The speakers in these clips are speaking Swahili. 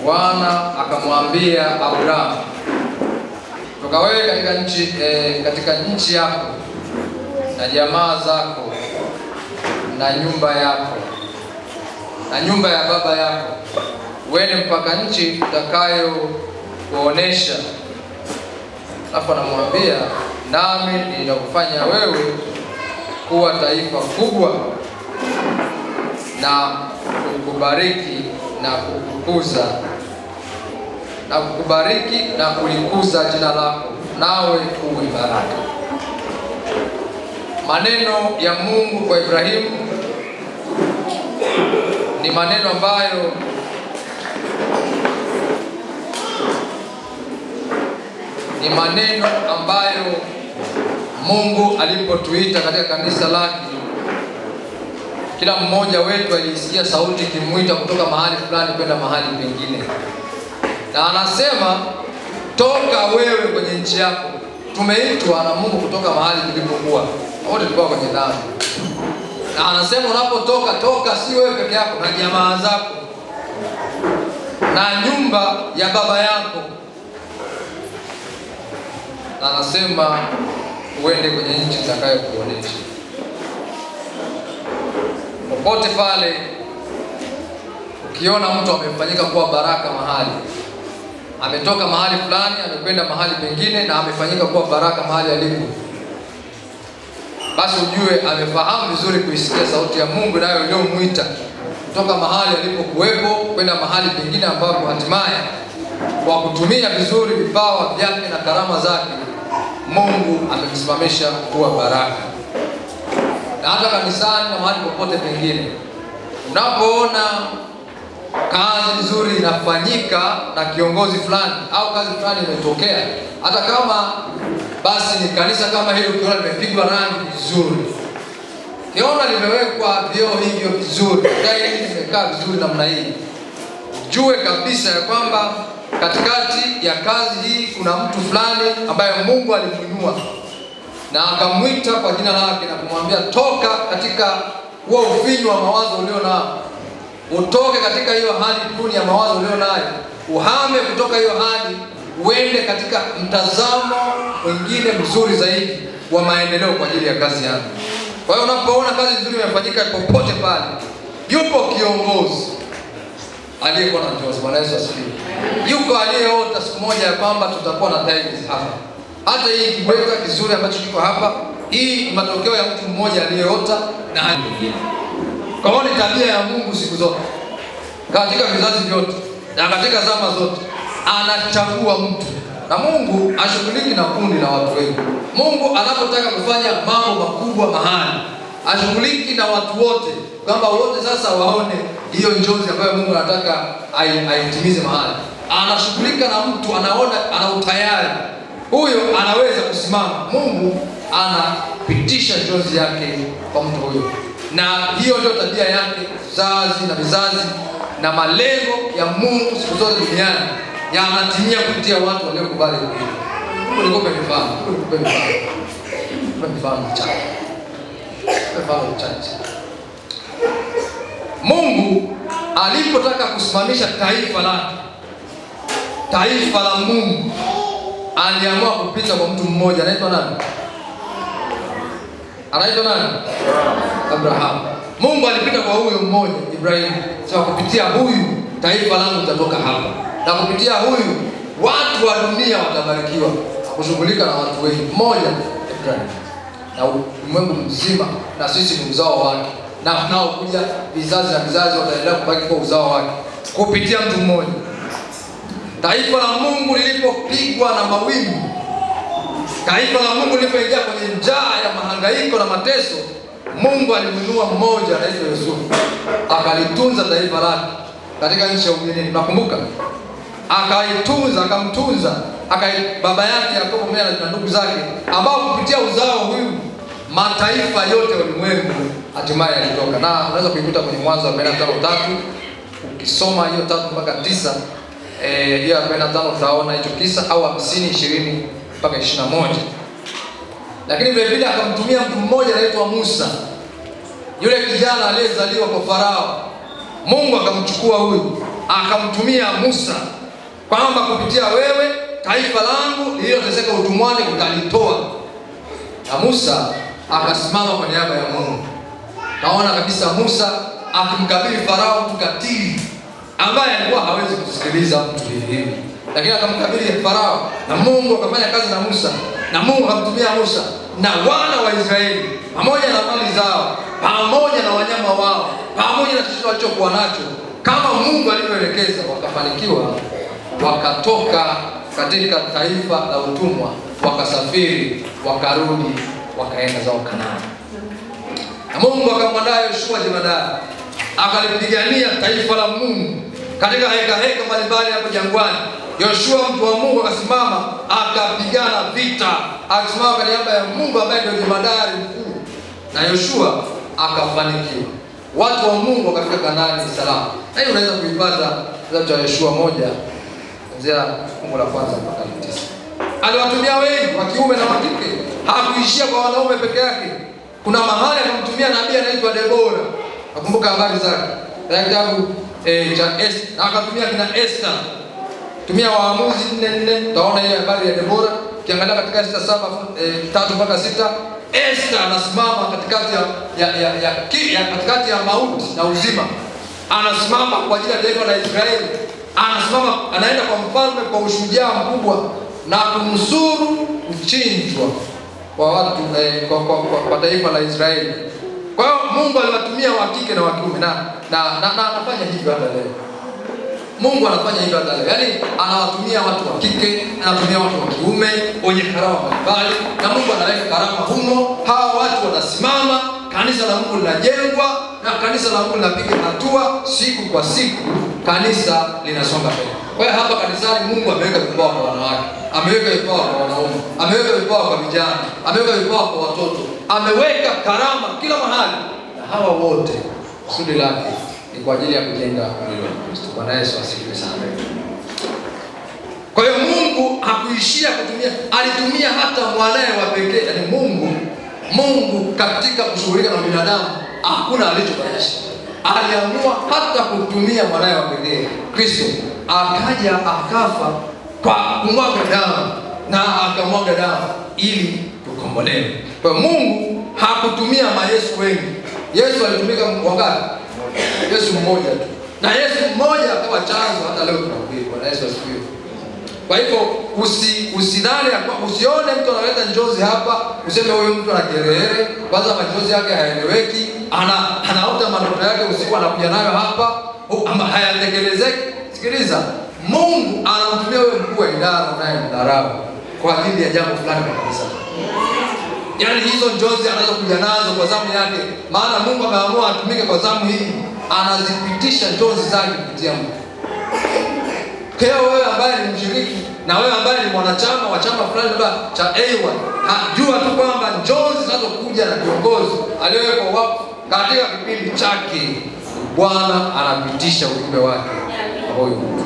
Bwana akamwambia Abrahamu, toka wewe katika nchi yako na jamaa zako na nyumba yako na nyumba ya baba yako, uende mpaka nchi utakayo kuonesha. Hapo anamwambia, nami nitakufanya wewe kuwa taifa kubwa na kukubariki na kulikuza jina lako, nawe uwe baraka. Maneno ya Mungu kwa Ibrahimu ni maneno ambayo Mungu alipotuita katika kanisa lake, kila mmoja wetu alisikia sauti ikimuita kutoka mahali fulani kwenda mahali pengine. Na anasema, toka wewe kwenye nchi yako. Tumeitwa na Mungu kutoka mahali tulipokuwa. Wote tulikuwa kwenye dhambi. Na anasema unapotoka, toka si wewe peke yako, na jamaa zako na nyumba ya baba yako. Na anasema uende kwenye nchi nitakayokuonesha. Popote pale ukiona mtu amefanyika kuwa baraka mahali, ametoka mahali fulani amekwenda mahali pengine na amefanyika kuwa baraka mahali alipo, basi ujue amefahamu vizuri kuisikia sauti ya Mungu nayo iliyomuita kutoka mahali alipokuwepo kwenda mahali pengine ambapo hatimaye kwa kutumia vizuri vipawa vyake na karama zake Mungu amemsimamisha kuwa baraka. Na hata kanisani na mahali popote pengine, unapoona kazi nzuri inafanyika na kiongozi fulani au kazi fulani imetokea, hata kama basi ni kanisa kama hilo, ukiona limepigwa rangi vizuri, ukiona limewekwa vioo hivyo vizuri, tairi limekaa vizuri namna hii, jue kabisa ya kwamba katikati ya kazi hii kuna mtu fulani ambaye Mungu alimuinua na akamwita kwa jina lake na kumwambia, toka katika huo ufinyu wa mawazo ulionao, utoke katika hiyo hali duni ya mawazo ulionayo, uhame kutoka hiyo hali uende katika mtazamo mwingine mzuri zaidi wa maendeleo kwa ajili ya kazi yako. Kwa hiyo unapoona kazi nzuri imefanyika popote pale, yupo kiongozi aliyekuwa na njozi. Bwana Yesu asifiwe. Yuko aliyeota siku moja ya kwamba tutakuwa na tiles hapa. Hata hii kibweka kizuri ambacho kiko hapa, hii ni matokeo ya mtu mmoja aliyeota na hali nyingine. Kwa hiyo ni tabia ya Mungu siku zote, katika vizazi vyote na katika zama zote, anachagua mtu. Na Mungu ashughuliki na kundi la watu wengi. Mungu anapotaka kufanya mambo makubwa mahali, ashughuliki na watu wote, kwamba wote sasa waone hiyo njozi ambayo Mungu anataka aitimize mahali. Anashughulika na mtu, anaona ana utayari, huyo anaweza kusimama. Mungu anapitisha njozi yake kwa mtu huyo. Na hiyo ndio tabia yake vizazi na vizazi, na malengo ya Mungu siku zote duniani yanatimia kupitia watu waliokubali kuishi. Mungu nikupe mfano, mchache. Mungu alipotaka kusimamisha taifa la Mungu, aliamua kupita kwa mtu mmoja. Anaitwa nani? Abraham. Mungu alipita kwa huyo mmoja, Ibrahimu. Sasa kupitia huyu taifa langu litatoka hapa, na kupitia huyu watu wa dunia watabarikiwa. Kushughulika na watu wengi, mmoja Ibrahimu, na ulimwengu mzima, na sisi ni uzao wake, na nao kuja vizazi na vizazi wataendelea kubaki kwa uzao wake kupitia mtu mmoja. Taifa la Mungu lilipopigwa na mawimbi, taifa la Mungu lilipoingia kwenye njaa ya mahangaiko na mateso, Mungu alimuinua mmoja anaitwa Yusufu, akalitunza taifa lake katika nchi ya ugenini. Nakumbuka akaitunza, akamtunza, baba yake Yakobo mwenyewe na ndugu zake, ambao kupitia uzao huyu mataifa yote ya ulimwengu hatimaye yalitoka. Na unaweza kuikuta kwenye Mwanzo 45:3, ukisoma hiyo 3 mpaka 9, hiyo 45 utaona hicho kisa, au 50:20 mpaka 21. Lakini vile vile akamtumia mtu mmoja anaitwa Musa, yule kijana aliyezaliwa kwa Farao. Mungu akamchukua huyu akamtumia Musa kwamba kupitia wewe taifa langu lililoteseka utumwani utalitoa. Na Musa akasimama kwa niaba ya Mungu. Naona kabisa Musa akimkabili Farao, mtu katili ambaye alikuwa hawezi kusikiliza mtu hivi, lakini akamkabili Farao, na Mungu akafanya kazi na Musa, na Mungu akamtumia Musa na wana wa Israeli pamoja na mali zao, pamoja na wanyama wao, pamoja na chochote walichokuwa nacho, kama Mungu alivyoelekeza. Wakafanikiwa, wakatoka katika taifa la utumwa, wakasafiri, wakarudi, wakaenda zao Kanaani. Na Mungu akamwandaa Yoshua jemadari, akalipigania taifa la Mungu katika heka mbalimbali hapo jangwani. Yoshua mtu wa Mungu akasimama, akapigana vita, akisimama kwa niaba ya Mungu ambaye ndio jemadari mkuu, na Yoshua akafanikiwa. Watu wa Mungu wakafika Kanaani salama. Na hiyo unaweza kuipata kitabu cha Yoshua 1 kuanzia fungu la kwanza mpaka 9. Aliwatumia wengi wa kiume na wa kike, hakuishia kwa wanaume peke yake. Kuna mahali akamtumia nabii anaitwa Debora. Nakumbuka habari zake. Kitabu cha Esther, na akatumia kina Esther. Tumia Waamuzi 4:4, utaona ile habari ya Debora. Ukiangalia katika Esther 7:3 mpaka 6, Esther anasimama katikati ya mauti na uzima. Anasimama kwa ajili ya taifa la Israeli. Anasimama, anaenda kwa mfalme kwa ushujaa mkubwa na kumnusuru kuchinjwa kwa watu kwa taifa la Israeli. Kwa hiyo Mungu aliwatumia wa kike na wa kiume, na anafanya hivyo hata leo. Mungu anafanya hivyo hata leo. Yaani anawatumia watu wa kike, anatumia watu wa kiume wenye karama mbalimbali, na Mungu anaweka karama humo. Hawa watu wanasimama, kanisa la Mungu linajengwa, na kanisa la Mungu linapiga hatua siku kwa siku, kanisa linasonga mbele. Kwa hiyo hapa kanisani Mungu ameweka vipawa kwa wanawake, ameweka vipawa kwa wanaume, ameweka vipawa kwa vijana, ameweka vipawa kwa watoto, ameweka karama kila mahali, na hawa wote kusudi lake ni kwa ajili ya kujenga mwili wa Kristo. Bwana Yesu asifiwe sana. Kwa hiyo Mungu hakuishia kutumia, alitumia hata mwanae wa pekee. Yaani Mungu katika kushughulika na binadamu hakuna alichobadilisha. Aliamua hata kutumia mwanae wa pekee Kristo, akaja akafa kwa kumwaga damu, na akamwaga damu ili tukombolewe. Kwa Mungu hakutumia Yesu wengi. Yesu alitumika wangapi? Yesu mmoja tu, na Yesu mmoja akawa chanzo hata leo tunahubiri. Bwana Yesu asifiwe. Kwa hivyo usidhani, usione mtu analeta njozi hapa useme huyu mtu ana kelele, kwanza machozi yake haeleweki, anaota maneno yake usiku anakuja nayo hapa ama hayatekelezeki. Sikiliza, Mungu anamtumia wewe mkuu wa idara unayemdharau kwa ajili ya jambo fulani kwa kanisa. Yaani hizo njozi anazokuja nazo kwa zamu yake, maana Mungu ameamua atumike kwa zamu hii, anazipitisha njozi zake kupitia Mungu. Kwa hiyo wewe ambaye ni mshiriki, na wewe ambaye ni mwanachama wa chama fulani cha A1, jua tu kwamba njozi zinazokuja na kiongozi aliyewekwa wapo katika kipindi chake, Bwana anapitisha ujumbe wake kwa huyo mtu.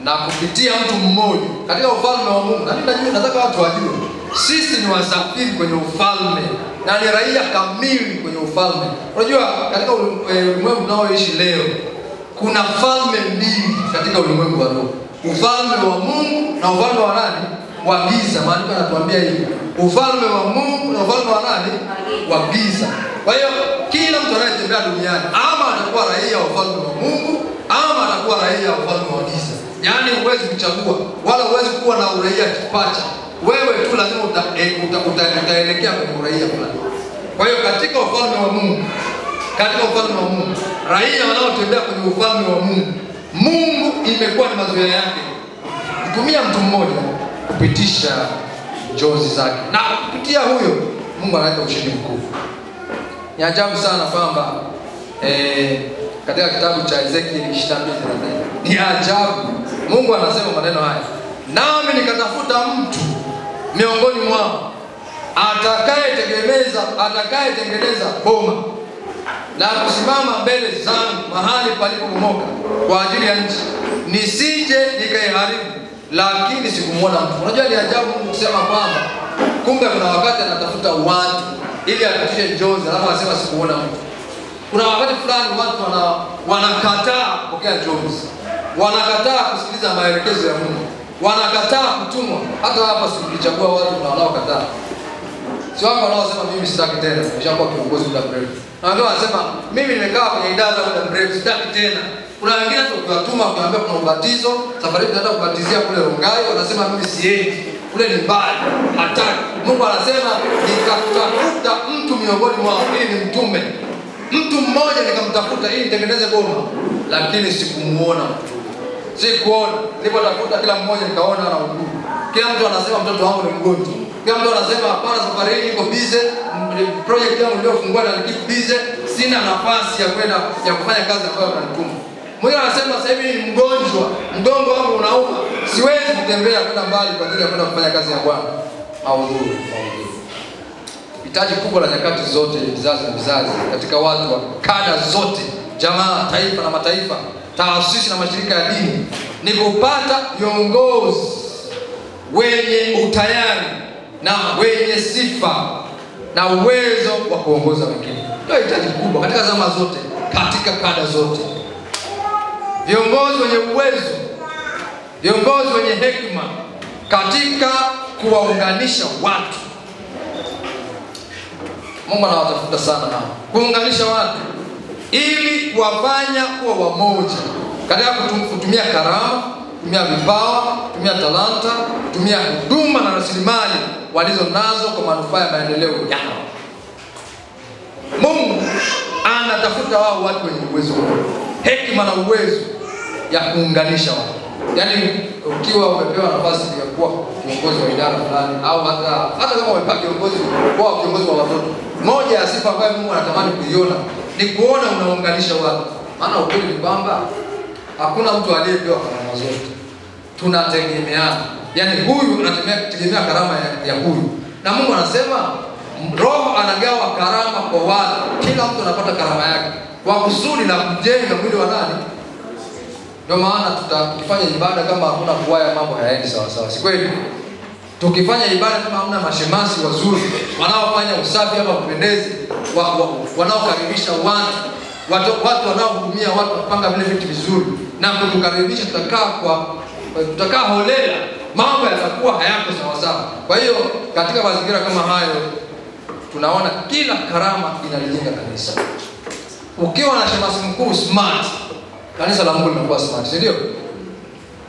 Na kupitia mtu mmoja katika ufalme wa Mungu. Na nataka watu wajue, sisi ni wasafiri kwenye ufalme, na ni raia kamili kwenye ufalme. Unajua katika ulimwengu tunaoishi leo, kuna falme mbili katika ulimwengu wa roho. Ufalme wa Mungu na ufalme wa nani? Wa giza. Maandiko yanatuambia hivi. Ufalme wa Mungu na ufalme wa nani? Wa giza. Kwa hiyo kila mtu anayetembea duniani ama atakuwa raia wa ufalme wa Mungu ama atakuwa raia wa ufalme wa giza. Yaani huwezi kuchagua, wala huwezi kuwa na uraia kipacha. Wewe tu lazima utaelekea kwenye uraia fulani. Kwa hiyo katika ufalme wa Mungu, raia wanaotembea kwenye ufalme wa Mungu, Mungu imekuwa ni mazoea yake kutumia mtu mmoja kupitisha njozi zake, na kupitia huyo Mungu analeta ushindi mkuu. Ni ajabu sana kwamba katika kitabu cha Ezekiel 22:4 ni ajabu, Mungu anasema maneno haya: nami nikatafuta mtu miongoni mwao atakayetengeneza boma na kusimama mbele zangu mahali palipobomoka kwa ajili ya nchi, nisije nikaiharibu, lakini sikumuona mtu. Unajua ni ajabu Mungu kusema kwamba kumbe kuna wakati anatafuta watu ili apitishe njozi, alafu anasema sikumuona mtu. Kuna wakati fulani fulani watu wanakataa kupokea jobs. Wanakataa kusikiliza maelekezo ya Mungu. Wanakataa kutumwa. Hata hapa tukichagua watu wanaokataa. Sio wao wanaosema mimi sitaki tena, nimeshakuwa kiongozi muda mrefu. Na wengine wanasema mimi nimekaa kwenye idara muda mrefu sitaki tena. Kuna wengine tu ukiwatuma ukiambia kuna ubatizo, safari tunaenda kubatizia kule Rongai, wanasema mimi siendi. Kule ni mbali, hataki. Mungu anasema nikatafuta mtu miongoni mwao ili ni mtume. Mtu mmoja nikamtafuta ili nitengeneze boma, lakini sikumuona mtu. Sikuona. Nilipotafuta kila mmoja nikaona anaugua. Kila mtu anasema mtoto wangu ni mgonjwa. Kila mtu anasema hapana, safari hii niko busy, project yangu niliyofungua na niko busy, sina nafasi ya kwenda ya kufanya kazi ambayo ananituma. Mwingine anasema sasa hivi ni mgonjwa, mgongo wangu unauma, siwezi kutembea kwenda mbali kwa ajili ya kwenda kufanya kazi ya Bwana. Maudhui. Hitaji kubwa la nyakati zote, vizazi na vizazi, katika watu wa kada zote, jamaa, taifa na mataifa, taasisi na mashirika ya dini, ni kupata viongozi wenye utayari na wenye sifa na uwezo wa kuongoza wengine. Ndio hitaji kubwa katika zama zote, katika kada zote. Viongozi wenye uwezo, viongozi wenye hekima katika kuwaunganisha watu. Mungu anawatafuta sana hao, kuunganisha watu ili kuwafanya kuwa wamoja katika kutumia karama, kutumia vipawa, kutumia talanta, kutumia huduma na rasilimali walizo nazo kwa manufaa ya maendeleo yao. Mungu anatafuta wao watu wenye uwezo, hekima na uwezo ya kuunganisha watu. Yaani ukiwa umepewa nafasi ya kuwa kiongozi wa idara fulani au hata kama umepewa kiongozi wa watoto, moja ya sifa ambayo Mungu anatamani kuiona ni kuona unaunganisha watu. Maana ukweli ni kwamba hakuna mtu aliyepewa karama zote. Tunategemeana. Yaani huyu anategemea karama ya huyu. Na Mungu anasema Roho anagawa karama kwa watu. Kila mtu anapata karama yake kwa kusudi la kujenga mwili wa nani? Ndio maana tukifanya ibada kama hakuna kuwaya, mambo hayaendi sawa sawa. Si kweli? Tukifanya ibada kama hamna mashemasi wazuri wanaofanya usafi hapa kupendeze, wanaokaribisha watu wanaohudumia watu, kupanga vile vitu vizuri na kutukaribisha, tutakaa holela, mambo yatakuwa hayako sawa sawa. Kwa hiyo katika mazingira kama hayo tunaona kila karama inalijenga kanisa. Ukiwa na shemasi mkuu smart, kanisa la Mungu linakuwa smart, si ndio?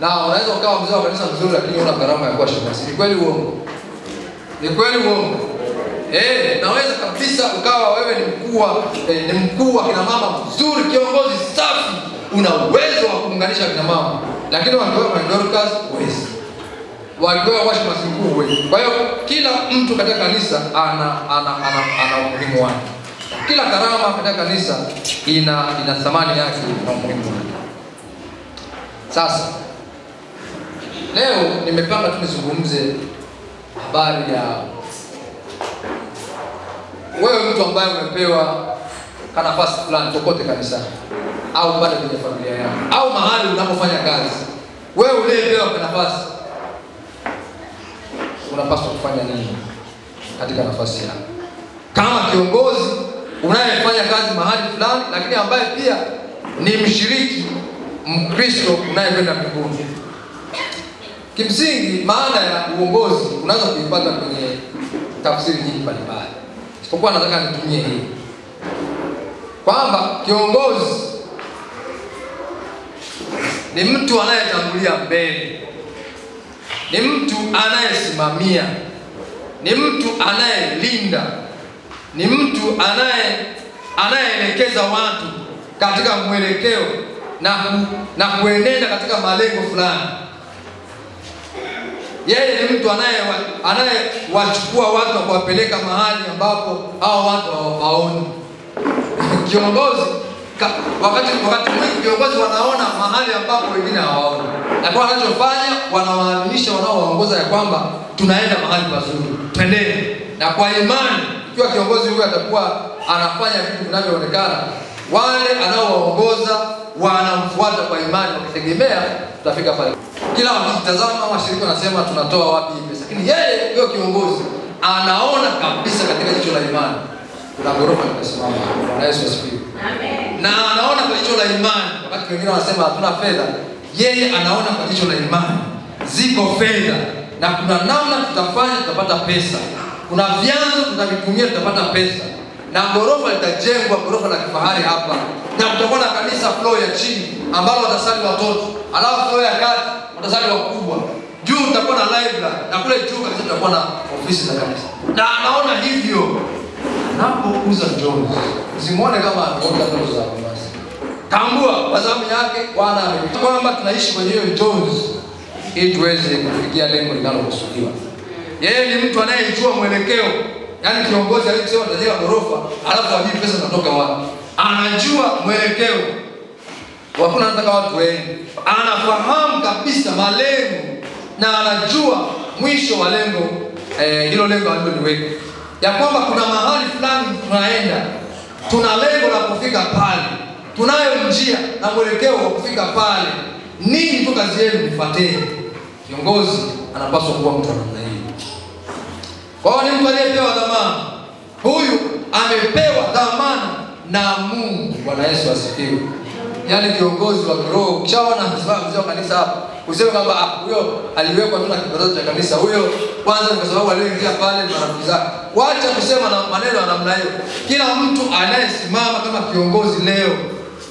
Na unaweza ukawa mzee wa kanisa mzuri lakini una karama ya kuwa shemasi. Ni kweli uongo? Ni kweli uongo? Naweza kabisa ukawa wewe ni mkuu wa kina mama mzuri, kiongozi safi, una uwezo wa kuunganisha kina mama, lakini wakiwa kwa Dorcas huwezi. Wakiwa kwa shemasi mkuu huwezi. Kwa hiyo kila mtu katika kanisa ana umuhimu wake. Kila karama katika kanisa ina thamani yake na umuhimu wake. Sasa leo nimepanga tu nizungumze habari ya wewe mtu ambaye umepewa nafasi fulani popote kanisani au bado kwenye familia yako au mahali unapofanya kazi. Wewe uliyepewa nafasi unapaswa kufanya nini katika nafasi yako? Kama kiongozi unayefanya kazi mahali fulani lakini ambaye pia ni mshiriki Mkristo unayekwenda mbinguni. Kimsingi maana ya uongozi unaweza kuipata kwenye tafsiri nyingi mbalimbali. Isipokuwa nataka nitumie hii kwamba kiongozi ni mtu anayetangulia mbele, ni mtu anayesimamia, ni mtu anayelinda, ni mtu anayeelekeza watu katika mwelekeo na kuenenda katika malengo fulani. Yeye ni mtu anayewachukua watu na kuwapeleka mahali ambapo hao watu hawaoni. Kiongozi wakati mwingi viongozi wanaona mahali ambapo wengine hawaoni. Na kwa wanachofanya wanawaaminisha wanaowaongoza ya kwamba tunaenda mahali pazuri, twendeni. Na kwa imani ikiwa kiongozi huyu atakuwa anafanya vitu vinavyoonekana, wale anaowaongoza wanamfuata kwa imani wakitegemea tutafika pale. Kila wakitazama washirika wanasema tunatoa wapi pesa, lakini yeye huyo kiongozi anaona kabisa katika jicho la imani kuna ghorofa limesimama. Bwana Yesu asifiwe. Amen. Na wengine wanasema hatuna fedha, yeye anaona kwa jicho la imani ziko fedha, na kuna namna tutafanya tutapata pesa, kuna vyanzo tutavitumia tutapata pesa, na ghorofa litajengwa, ghorofa la kifahari hapa, na kutakuwa na kanisa floor ya chini ambalo watasali watoto, alafu floor ya kati watasali wakubwa, juu tutakuwa na library, na kule juu kabisa tutakuwa na ofisi za kanisa. Na anaona hivyo anapouza Jones, usimuone kama anaona ndoto za basi. Tambua kwa sababu yake Bwana amekuwa kwamba tunaishi kwenye hiyo Jones ili tuweze kufikia lengo linalokusudiwa. Yeye ni mtu anayejua mwelekeo. Yaani kiongozi aliyesema tajenga ghorofa, alafu hajui pesa zinatoka wapi. Anajua mwelekeo. Hakuna anataka watu wengi. Anafahamu kabisa malengo na anajua mwisho wa lengo, hilo lengo aliloliweka. Ya kwamba kuna mahali fulani tunaenda. Tuna lengo la kufika pale. Tunayo njia na mwelekeo wa kufika pale. Ninyi tu kazi yenu mfuateni. Kiongozi anapaswa kuwa mtu wa namna hii. Kwa hiyo ni mtu aliyepewa dhamana. Huyu amepewa dhamana na Mungu. Bwana Yesu asifiwe. Yaani kiongozi wa kiroho, ukishaona mzee wa kanisa hapa, useme kwamba huyo aliwekwa tu na kibaraza cha kanisa. Huyo kwanza ni kwa sababu aliingia pale na rafiki zake. Wacha kusema na maneno ya namna hiyo. Kila mtu anayesimama kama kiongozi leo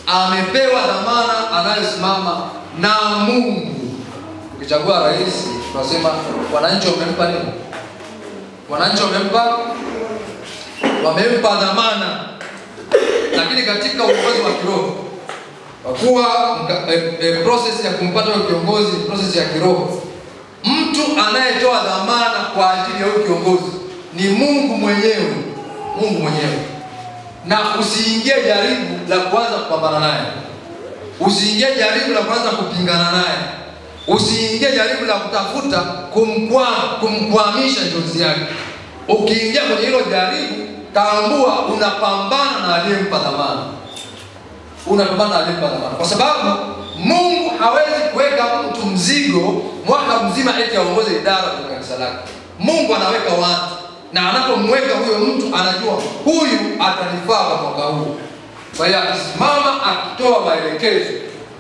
amepewa dhamana anayosimama na Mungu. Ukichagua rais, tunasema wananchi wamempa nini? Wananchi wamempa dhamana. Lakini katika uongozi wa kiroho, kwa kuwa process ya kumpata kiongozi, process ya kiroho, mtu anayetoa dhamana kwa ajili ya huyo kiongozi ni Mungu mwenyewe. Mungu mwenyewe. Na usiingie jaribu la kuanza kupambana naye. Usiingie jaribu la kuanza kupingana naye. Usiingie jaribu la kutafuta kumkwamisha njozi yake. Ukiingia kwenye hilo jaribu, tambua unapambana na aliyempa dhamana. Unapambana na aliyempa dhamana. Kwa sababu Mungu hawezi kuweka mtu mzigo mwaka mzima eti aongoze idara ya kanisa lake. Mungu anaweka watu, na anapomweka huyo mtu anajua huyu atanifaa kwa mwaka huu. Kwa hiyo akisimama akitoa maelekezo,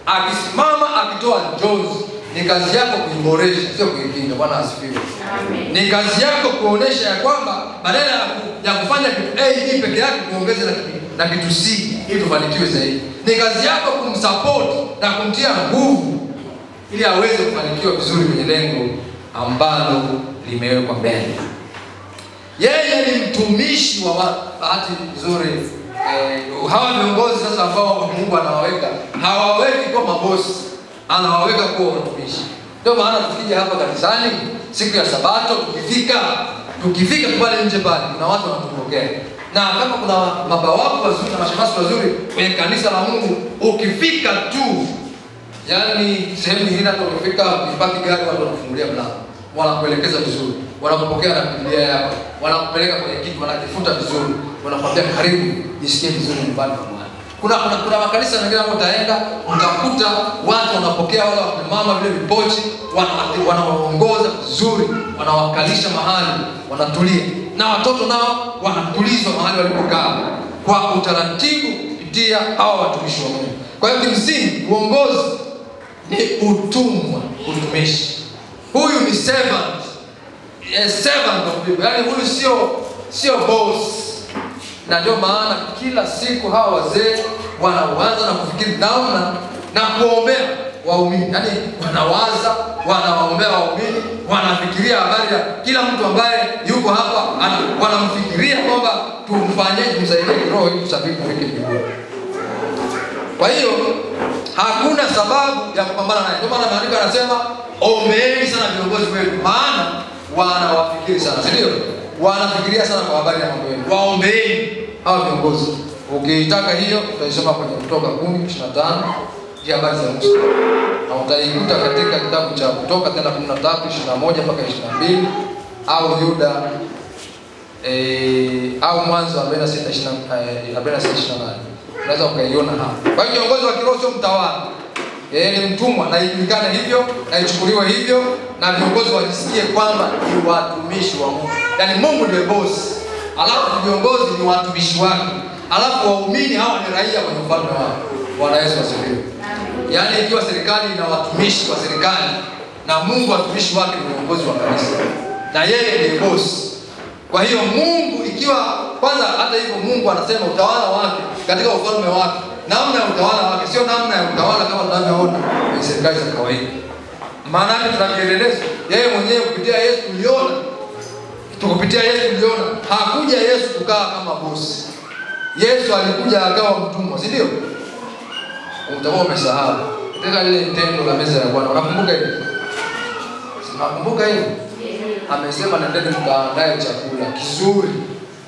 akisimama akitoa njozi, ni kazi yako kuiboresha, sio kuipinga. Bwana asifiwe. Amen. Ni kazi yako kuonesha ya kwamba badala ya kufanya kitu A peke yake, kuongeze na kitu C ili tufanikiwe zaidi. Ni kazi yako kumsupport na kumtia nguvu ili aweze kufanikiwa vizuri kwenye lengo ambalo limewekwa mbele. Yeye ni mtumishi wa bahati nzuri. Hawa viongozi sasa ambao Mungu anawaweka, hawaweki kwa mabosi, anawaweka kwa watumishi. Ndio maana tukija hapa kanisani siku ya Sabato, tukifika pale nje pale kuna watu wanatupokea. Na kama kuna mabawabu wazuri na mashemasi wazuri kwenye kanisa la Mungu, ukifika tu, yani sehemu nyingine hata ukifika ukipaki gari watu wanafungulia mlango, wanakuelekeza vizuri, wanakupokea na Biblia yako, wanakupeleka kwenye kiti, wanakifuta vizuri, wanakwambia karibu, jisikie vizuri nyumbani kwa Bwana. Kuna makanisa mengine hapo utaenda utakuta watu wanapokea wale mama vile vipochi, wanawaongoza vizuri, wanawakalisha mahali, wanatulia. Na watoto nao wanatulizwa mahali walipokaa kwa utaratibu kupitia hawa watumishi wa Mungu. Kwa hiyo kimsingi uongozi ni utumwa, utumishi. Huyu ni servant, a servant of people. Yaani huyu sio boss. Na ndio maana kila siku hawa wazee wanaanza na kufikiri namna na kuombea waumini. Yaani wanawaza, wanawaombea waumini, wanafikiria habari ya kila mtu ambaye yuko hapa, wanamfikiria kwamba tumfanyeje, tumsaidie kiroho ili tusafiri kufika mbinguni. Kwa hiyo hakuna sababu ya kupambana naye. Ndio maana maandiko yanasema ombeeni sana viongozi wenu, maana wanawafikiri sana, si ndio? Wanafikiria sana kwa habari ya mambo yenu. Waombeeni hao viongozi. Ukitaka hiyo utaisoma kwenye Kutoka 10:25 ya habari za Musa. Na utaikuta katika kitabu cha Kutoka tena 13:21 mpaka 22 au Yuda au Mwanzo 46:28. Unaweza ukaiona hapa. Kwa hiyo kiongozi wa kiroho sio mtawala. Yeye ni mtumwa, na ijulikane hivyo, na ichukuliwe hivyo, na viongozi wajisikie kwamba ni watumishi wa Mungu. Yaani Mungu ndiye boss, alafu viongozi ni watumishi wake, alafu waumini hawa ni raia kwenye ufalme wake. Bwana Yesu asifiwe. Amen. Yaani ikiwa serikali ina watumishi wa serikali na Mungu watumishi wake ni viongozi wa kanisa na yeye ni boss. Kwa hiyo Mungu ikiwa kwanza, hata hivyo Mungu anasema utawala wake katika ufalme wake, namna ya utawala wake sio namna ya utawala kama tunavyoona kwenye serikali za kawaida. Maana yake tunakielelezo yeye mwenyewe kupitia Yesu tuliona, tukupitia Yesu tuliona hakuja Yesu kukaa kama bosi. Yesu alikuja akawa mtumwa, si ndio? Utakuwa umesahau katika ile tendo la meza ya Bwana. Unakumbuka hilo? Unakumbuka hilo? Amesema nendeni mkaandae chakula kizuri.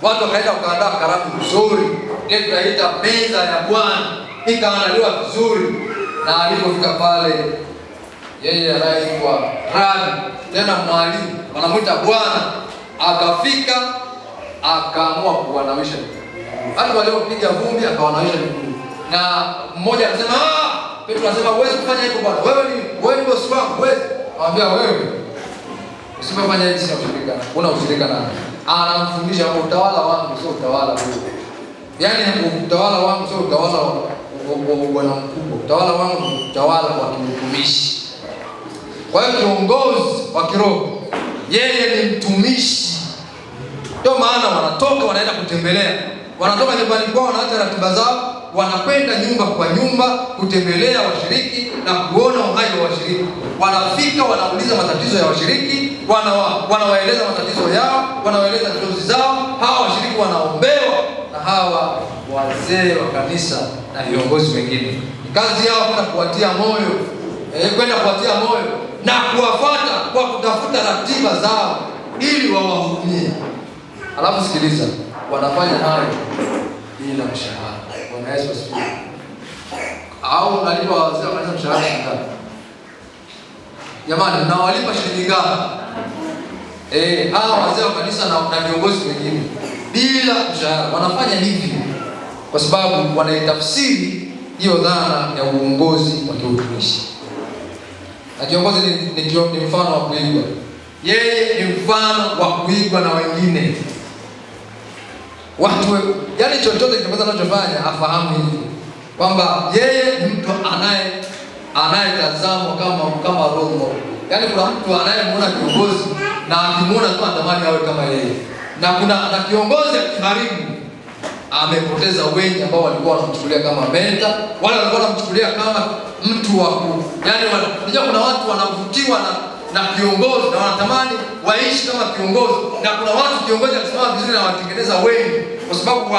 Watu wakaenda kuandaa karamu nzuri, ile tunaita meza ya Bwana, ikaandaliwa vizuri. Na alipofika pale, yeye anaitwa Rabi, tena mwalimu, wanamuita Bwana, akafika akaamua kuwanawisha. Hata waliopiga vumbi akawanawisha miguu. Na mmoja anasema, Petro anasema huwezi kufanya hivyo Bwana. Wewe ni bosi wangu, huwezi. Anamwambia wewe usipofanya hivi sina ushirika. Una ushirika nani? Anamfundisha utawala wangu sio utawala huu. Yaani utawala wangu sio utawala wa bwana mkubwa. Utawala wangu ni utawala wa kimtumishi. Kwa hiyo kiongozi wa kiroho yeye ni mtumishi. Ndio maana wanatoka wanaenda kutembelea. Wanatoka nyumbani kwao, wanaacha ratiba zao, wanakwenda nyumba kwa nyumba kutembelea washiriki na kuona uhai wa washiriki. Wanafika, wanauliza matatizo ya washiriki, wanawaeleza matatizo yao, wanawaeleza ndoto zao. Hawa washiriki wanaombewa na hawa wazee wa kanisa na viongozi wengine. Kazi yao kwenda kuwatia moyo, kwenda kuwatia moyo na kuwafuata kwa kutafuta ratiba zao ili wawahudumie. Alafu sikiliza, wanafanya hayo bila mshahara. Bwana Yesu asifiwe. Au unalipa wazee wa kanisa mshahara ngapi? Jamani, mnawalipa shilingi ngapi? Hawa wazee wa kanisa na viongozi wengine bila mshahara. Wanafanya hivi kwa sababu wanaitafsiri hiyo dhana ya uongozi wa kiutumishi. Na kiongozi ni mfano wa kuigwa. Yeye ni mfano wa kuigwa na wengine. Watu, yani chochote kiongozi anachofanya afahamu hivi kwamba yeye ni mtu anayetazamwa kama role model. Yani kuna mtu anayemuona kiongozi na akimuona tu anatamani awe kama yeye. Na kiongozi akiharibu amepoteza wengi ambao walikuwa wanamchukulia kama mentor, wale walikuwa wanamchukulia kama mtu wa unajua kuna watu wanavutiwa na kiongozi na wanatamani waishi kama kiongozi, na kuna watu kiongozi akisimama vizuri na watengeneza wengi kwa sababu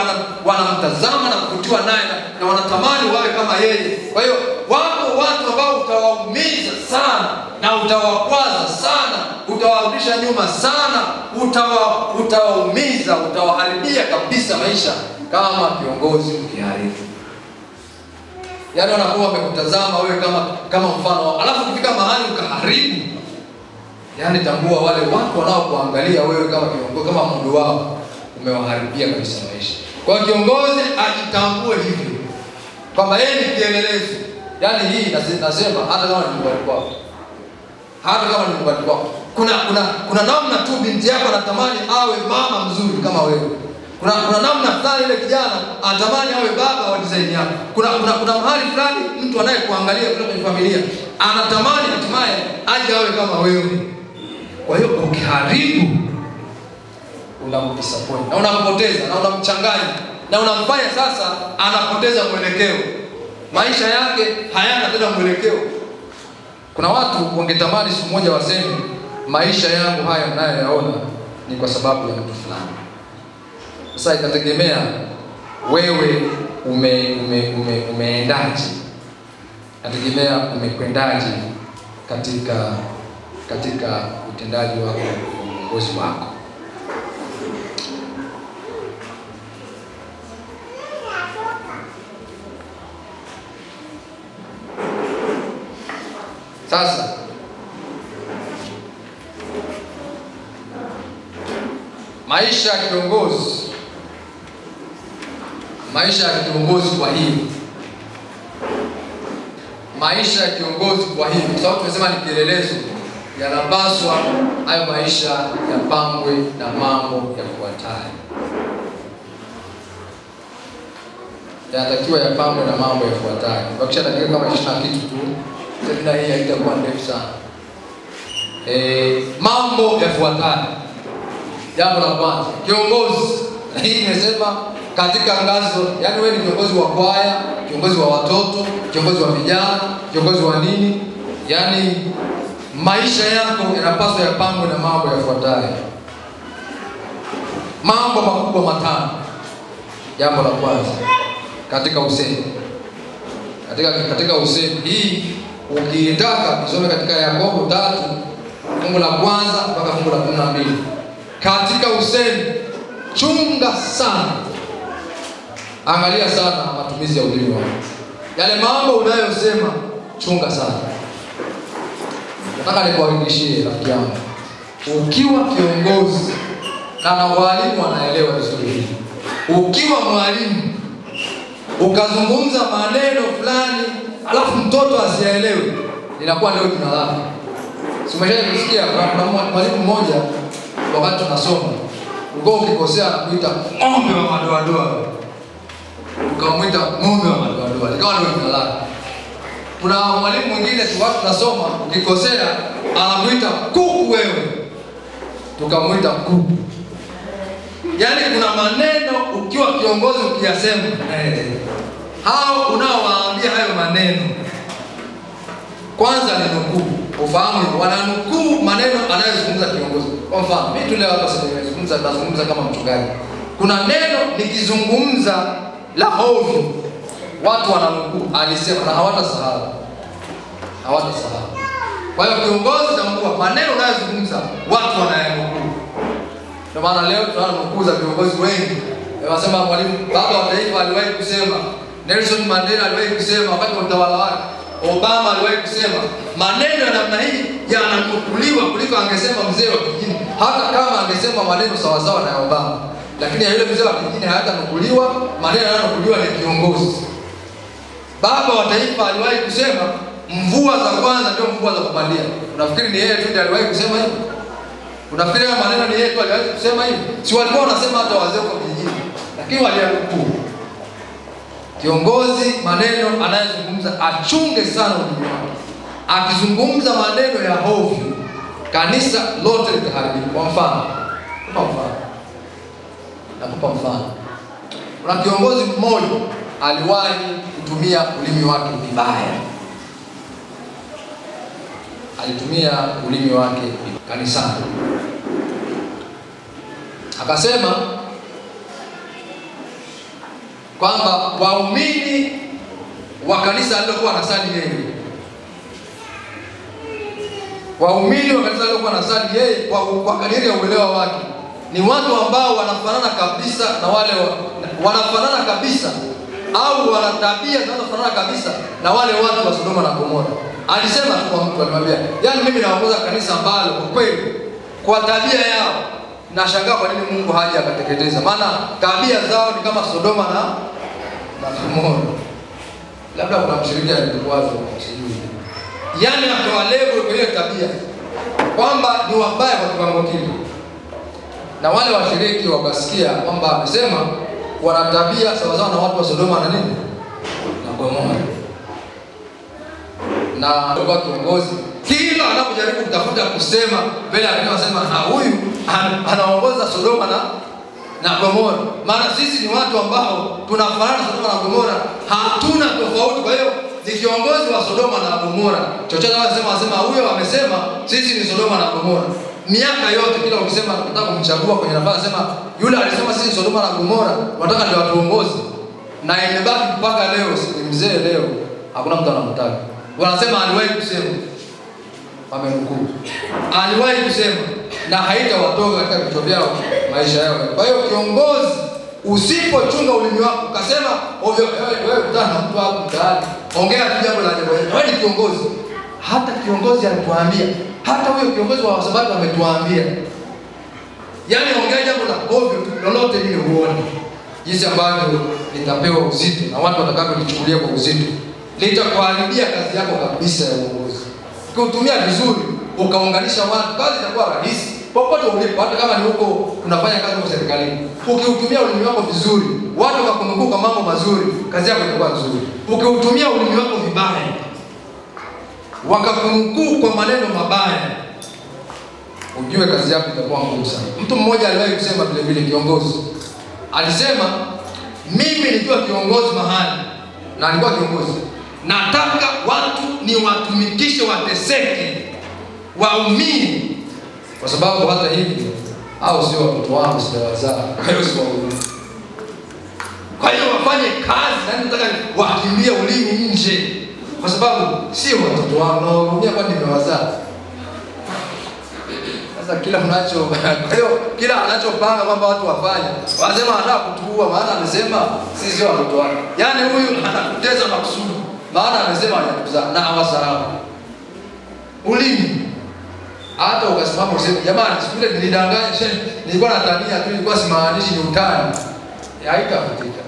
wanamtazama na kuvutiwa naye na wanatamani wawe kama yeye. Kwa hiyo wapo watu ambao utawaumiza sana na utawakwaza sana, utawarudisha nyuma sana, utawaumiza, utawaharibia kabisa maisha kama kiongozi ukiharibu. Yaani wanakuwa wamekutazama wewe kama mfano, alafu ukifika mahali ukaharibu, yaani tambua wale watu wanaokuangalia wewe kama kiongozi, kama mundu wao, umewaharibia kabisa maisha. Kwa hiyo kiongozi ajitambue hivyo kwamba yeye ni kielelezo. Yaani hii nasema hata kama ni nyumbani kwako. Hata kama ni nyumbani kwako. Kuna namna tu binti yako anatamani awe mama mzuri kama wewe. Kuna namna fulani ile kijana anatamani awe baba wa design yako. Kuna mahali fulani mtu anayekuangalia kutoka kwenye familia anatamani hatimaye aje awe kama wewe. Kwa hiyo ukiharibu unamdisappoint na unampoteza na unamchanganya na unamfanya sasa anapoteza mwelekeo. Maisha yake hayana tena mwelekeo. Kuna watu wangetamani siku moja waseme maisha yangu haya ninayoyaona ni kwa sababu ya mtu fulani. Sasa itategemea wewe umeendaje. Itategemea umekwendaje katika utendaji wako, uongozi wako. Sasa maisha ya kiongozi kwa hii. Maisha ya kiongozi kwa hii, kwa sababu tumesema ni kielelezo, yanapaswa hayo maisha yapangwe na mambo yafuatayo. yanatakiwa yapambwe na mambo yafuatayo. Bakisha dakika kama 20 kitu tu. Semina hii haitakuwa ndefu sana. Mambo yafuatayo. Jambo la kwanza, kiongozi. Na hii nimesema katika ngazo, yani wewe ni kiongozi wa kwaya, kiongozi wa watoto, kiongozi wa vijana, kiongozi wa nini? Yani maisha yako yanapaswa yapambwe na mambo yafuatayo. Mambo makubwa matano. Jambo la kwanza, katika usemi. Katika usemi hii ukitaka kusoma katika Yakobo 3 fungu la kwanza mpaka fungu la 12. Katika usemi chunga sana. Angalia sana matumizi ya ulimi wako. Yale mambo unayosema chunga sana. Nataka nikuhakikishie rafiki yangu, ukiwa kiongozi na walimu wanaelewa vizuri. Ukiwa mwalimu ukazungumza maneno fulani alafu mtoto asielewe, inakuwa ndio jina lako. Simeshaje kusikia kuna mwalimu mmoja wakati tunasoma, ulikuwa ukikosea anakuita ng'ombe wa madoadoa. Ukamwita ng'ombe wa madoadoa, ikawa ndio jina lako. Kuna mwalimu mwingine tu wakati tunasoma ukikosea anakuita kuku wewe. Tukamwita kuku. Yaani kuna maneno ukiwa kiongozi ukiyasema, hao unaowaambia hayo maneno kwanza ni nukuu. Ufahamu wananukuu maneno anayozungumza kiongozi. Kwa mfano, mimi tu leo hapa nazungumza kama mchungaji. Kuna neno nikizungumza la hovyo, watu wananukuu alisema na hawatasahau. Kwa hiyo kiongozi tambua maneno unayozungumza watu wanayanukuu. Ndio maana leo tunanukuu za viongozi wengi. Wanasema mwalimu baba wa taifa aliwahi kusema, Nelson Mandela aliwahi kusema wakati wa utawala wake, Obama aliwahi kusema. Maneno ya namna hii yananukuliwa kuliko angesema mzee wa kijijini, hata kama angesema maneno sawa sawa na Obama. Lakini yule mzee wa kijijini hayatanukuliwa, maneno yananukuliwa ni kiongozi. Baba wa taifa aliwahi kusema mvua za kwanza ndio mvua za kupandia. Unafikiri ni yeye tu ndiye aliwahi kusema hivyo? Unafikiri maneno ni yeye tu aliwahi kusema hivyo? Si walikuwa wanasema hata wazee wa kijijini, lakini walianukuu. Kiongozi maneno anayezungumza achunge sana ulimi wake. Akizungumza maneno ya hovyo, kanisa lote litaharibika. Kwa mfano, nakupa mfano. Kuna kiongozi mmoja aliwahi kutumia ulimi wake vibaya. Alitumia ulimi wake kanisani. Akasema kwamba waumini wa kanisa alilokuwa anasali yeye, waumini wa kanisa alilokuwa anasali yeye kwa kadiri ya uelewa wake, ni watu ambao wanafanana kabisa na wale wanafanana kabisa au wana tabia zinazofanana kabisa na wale watu wa Sodoma na Gomora. Alisema tu kwa mtu, alimwambia, "Yaani mimi naongoza kanisa ambalo kwa kweli kwa tabia yao nashangaa kwa nini Mungu haja akateketeza. Maana tabia zao ni kama Sodoma na Gomora." Labda kuna mshiriki alikuwazo sijui. Yaani atoa level kwa hiyo tabia kwamba ni wabaya kwa kiwango kile. Na wale washiriki wakasikia kwamba amesema wana tabia sawa sawa na watu wa Sodoma na nini? Na Gomora. Na kwa kiongozi kila anapojaribu kutafuta kusema mbele anasema huyu anaongoza Sodoma na Gomora. Maana sisi ni watu ambao tunafanana Sodoma na Gomora, hatuna tofauti. Kwa hiyo ni kiongozi wa Sodoma na Gomora. Chochote anasema huyo amesema sisi ni Sodoma na Gomora. Miaka yote kila ukisema nataka kumchagua kwenye nafasi, sema yule alisema sisi Sodoma na Gomora, nataka ndio watuongoze. Na imebaki mpaka leo, si mzee leo hakuna mtu anamtaka. Wanasema aliwahi kusema, wamenukuu, aliwahi kusema na haitawatoka katika vichwa vyao maisha yao. Kwa hiyo kiongozi, usipochunga ulimi wako ukasema wewe kutana na mtu hapo mtaani, ongea tu jambo la ajabu, wewe ni kiongozi. Hata kiongozi alituambia, hata huyo kiongozi wa Sabato ametuambia, yaani ongea jambo la ovyo lolote lile uone jinsi ambavyo litapewa uzito na watu watakavyolichukulia kwa uzito, litakuharibia kazi yako kabisa ya uongozi. Ukitumia vizuri ukaunganisha watu, kazi itakuwa rahisi popote ulipo, hata kama ni huko unafanya kazi kwa serikalini, ukiutumia ulimi wako vizuri, watu wakakunukuu kwa mambo mazuri, kazi yako itakuwa nzuri. Ukiutumia ulimi wako vibaya, wakakunukuu kwa maneno mabaya, ujue kazi yako itakuwa ngumu sana. Mtu mmoja aliwahi kusema vile vile, kiongozi alisema, mimi nikiwa kiongozi mahali, na alikuwa kiongozi, nataka watu ni watumikishe, wateseke, waumie, kwa sababu hata hivi au sio watoto wangu sitawazaa, kwa hiyo sio wao. Kwa hiyo wafanye kazi, na nataka wakimbie ulimi nje, kwa sababu sio watoto wangu, na waumia kwa nini nimewazaa. Sasa kila unacho, kwa hiyo kila anachopanga kwamba watu wafanye, wanasema anataka kutuua, maana amesema sisi sio watoto wake. Yaani huyu anakuteza makusudi, maana amesema anatuzaa na hawasahau. Ulimi hata ukasimama useme, jamani siku ile nilidanganya, nilikuwa natania tu, nilikuwa simaanishi, ni utani. Haitafutika.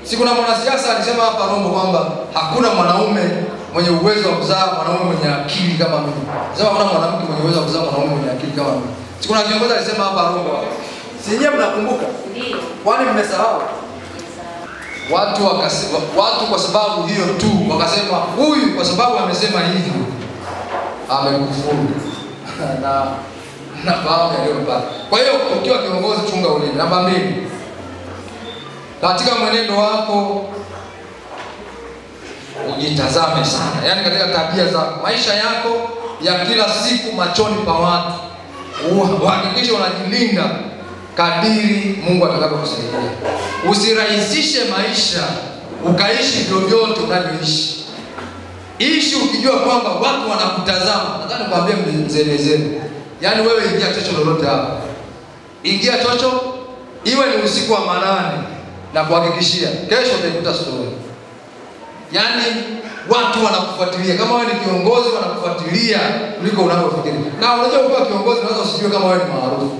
Si kuna mwanasiasa alisema hapa Rombo kwamba hakuna mwanaume mwenye uwezo wa kuzaa mwanaume mwenye akili kama mimi. Sema kuna mwanamke mwenye uwezo wa kuzaa mwanaume mwenye akili kama mimi. Si kuna kiongozi alisema hapa Rombo. Si nyewe mnakumbuka? Ndio. Kwani mmesahau? Watu kwa sababu hiyo tu wakasema huyu kwa sababu amesema hivi amekufuru. na fahamu yaliyopata. Kwa hiyo ukiwa kiongozi, chunga ulimi. Namba 2, katika mwenendo wako ujitazame sana. Yaani katika tabia zako, maisha yako ya kila siku machoni pa watu, uhakikishe unajilinda kadiri Mungu atakapokusaidia. Usirahisishe maisha ukaishi vyovyote unavyoishi. Ishi ukijua kwamba watu wanakutazama. Nataka nikwambie mzee, yaani wewe ingia chocho lolote hapa. Ingia chocho, iwe ni usiku wa manane, na kuhakikishia kesho utaikuta story. Yaani watu wanakufuatilia, kama wewe ni kiongozi wanakufuatilia kuliko unavyofikiri. Na unajua ukiwa kiongozi unaweza usijue kama wewe ni maarufu.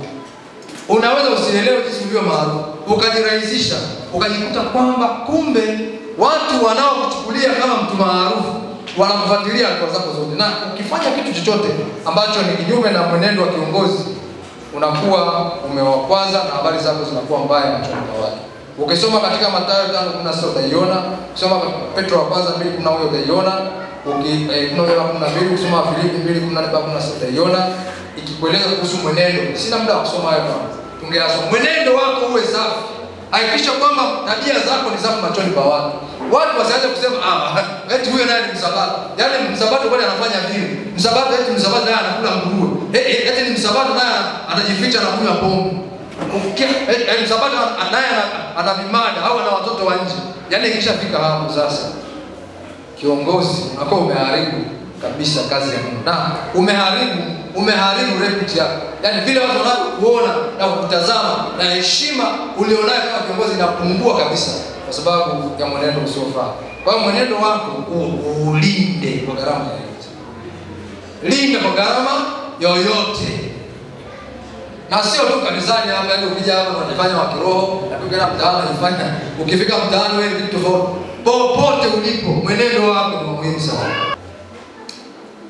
Unaweza usielewe jinsi ulivyo maarufu, ukajirahisisha, ukajikuta kwamba kumbe watu wanaokuchukulia kama mtu maarufu wanakufuatilia kwa zako zote. Na ukifanya kitu chochote ambacho ni kinyume na mwenendo wa kiongozi, unakuwa umewakwaza na habari zako zinakuwa mbaya machoni pa watu. Ukisoma katika Mathayo 5:16 utaiona, ukisoma Petro wa kwanza 2:11 utaiona, ukisoma Filipi 2:14-16 utaiona ikikueleza kuhusu mwenendo. Sina muda wa kusoma hayo, tungeasoma. Mwenendo wako uwe safi. Hakikisha kwamba tabia zako ni safi machoni pa watu. Watu wasianze kusema eti huyo naye ni msabato. Yaani msabato kwani anafanya vile? Msabato eti msabato naye anakula nguruwe. Eti ni msabato naye anajificha na kunywa pombe. Msabato naye ana vimada au ana watoto wa nje. Yaani ikishafika hapo sasa, kiongozi unakuwa umeharibu kabisa kazi ya Mungu. Na umeharibu reputation yako. Yaani vile watu wanakuona na kukutazama, na heshima ulionayo kama kiongozi inapungua kabisa kwa sababu ya mwenendo usiofaa. Kwa hiyo mwenendo wako ulinde kwa gharama yoyote. Linda kwa gharama yoyote. Na sio tu kanisani hapa, yaani ukija hapa unajifanya wa kiroho, na ukienda mtaani unajifanya, ukifika mtaani wewe ni kitu tofauti. Popote ulipo, mwenendo wako ni muhimu sana.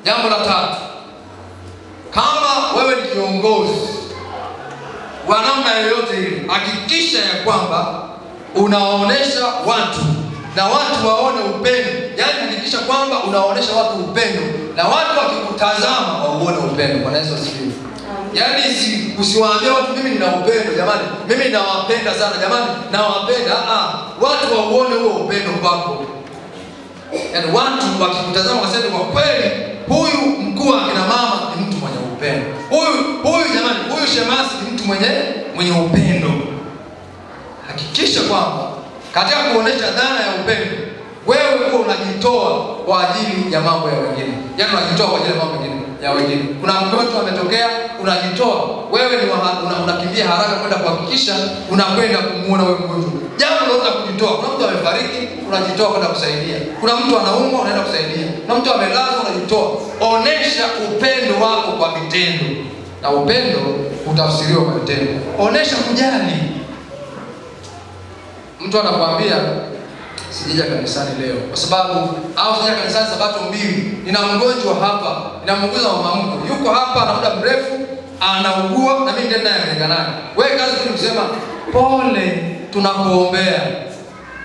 Jambo la 3, kama wewe ni kiongozi wa namna yoyote ile, hakikisha ya kwamba unawaonesha watu na watu waone upendo. Yaani hakikisha kwamba unawaonesha watu upendo na watu wakikutazama waone upendo. Bwana Yesu asifiwe. Yaani usiwaambie watu mimi nina upendo jamani, mimi nawapenda sana jamani, nawapenda. Watu waone huo upendo kwako. Yaani watu wakikutazama waseme kwa kweli huyu mkuu wa kina mama ni mtu mwenye upendo. Huyu jamani, huyu shemasi ni mtu mwenye upendo. Hakikisha kwamba katika kuonesha dhana ya upendo, wewe uko unajitoa kwa ajili ya mambo ya wengine. Yaani unajitoa kwa ajili ya mambo ya wengine. Kuna mgonjwa ametokea, unajitoa. Wewe ni unakimbia haraka kwenda kuhakikisha unakwenda kumuona wewe mgonjwa. Jambo la kujitoa. Kuna mtu amefariki, unajitoa kwenda kusaidia. Kuna mtu anaumwa, unaenda kusaidia. Kuna mtu amelazwa, unajitoa. Onesha upendo wako kwa vitendo. Na upendo utafsiriwa kwa vitendo. Onesha kujali. Mtu anakuambia sijaja kanisani leo kwa sababu au sijaja kanisani sabato mbili. Nina mgonjwa hapa, ninamuuguza mama mkwe. Yuko hapa na muda mrefu anaugua na mimi ndiye naye naye. Wewe kazi tu kusema pole tunakuombea.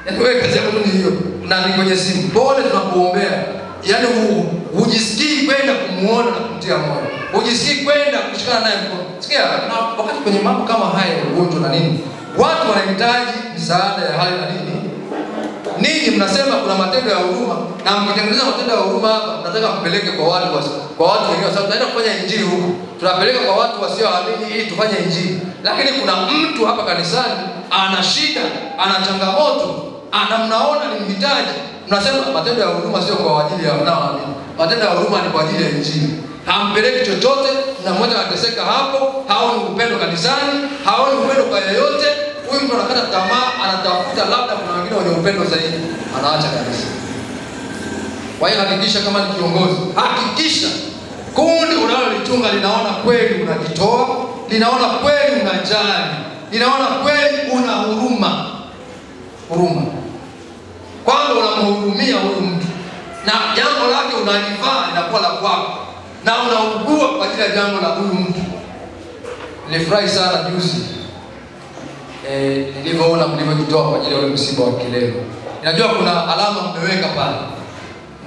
Yaani wewe kazi yako ni hiyo. Na ni kwenye simu. Pole tunakuombea. Yaani hujisikii kwenda kumuona na kumtia moyo. Hujisikii kwenda kushikana naye mkono. Sikia, na wakati kwenye mambo kama haya ugonjwa na nini, watu wanahitaji msaada ya hali na nini. Ninyi mnasema kuna matendo ya huruma na mkitengeneza matendo ya huruma hapa mnataka mpeleke kwa watu wengine kwa sababu tunaenda kufanya injili huko. Tunapeleka kwa watu wasioamini ili tufanye injili. Lakini kuna mtu hapa kanisani ana shida, ana changamoto, ana mnaona ni mhitaji. Mnasema matendo ya huruma sio kwa ajili ya wanaoamini. Matendo ya huruma ni kwa ajili ya injili. Hampeleki chochote, mnamwacha ateseka hapo, haoni upendo kanisani, haoni upendo kwa yeyote. Huyu mtu anakata tamaa, anatafuta labda kuna wengine wenye upendo zaidi, anaacha kanisa. Kwa hiyo hakikisha kama ni kiongozi, hakikisha kundi unalolichunga linaona kweli unajitoa, linaona kweli unajali, linaona kweli una huruma. Huruma. Kwanza unamhurumia huyu mtu na jambo lake unalifaa linakuwa la kwako na unaugua kwa ajili ya jambo la huyu mtu. Nilifurahi sana juzi nilivyoona mlivyojitoa kwa ajili ya msiba wa Kilema. Ninajua kuna alama mmeweka pale.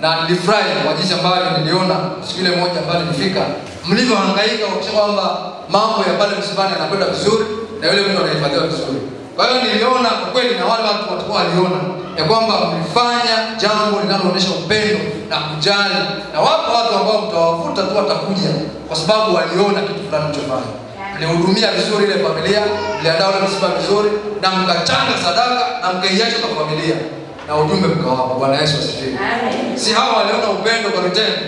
Na nilifurahi kwa jinsi ambavyo niliona siku ile moja ambayo nilifika mlivyohangaika kuhakikisha kwamba mambo ya pale msibani yanakwenda vizuri na yule mtu anahifadhiwa vizuri. Kwa hiyo niliona kwa kweli na wale watu watakuwa waliona ya kwamba mlifanya jambo linaloonyesha upendo na kujali, na wapo watu ambao mtawavuta tu watakuja kwa sababu waliona kitu fulani mlichofanya. Mlihudumia vizuri ile familia, mliandaa ile msiba vizuri na mkachanga sadaka na mkaiacha kwa familia na ujumbe mkawapa. Bwana Yesu asifiwe. Si hawa waliona upendo kwa vitendo.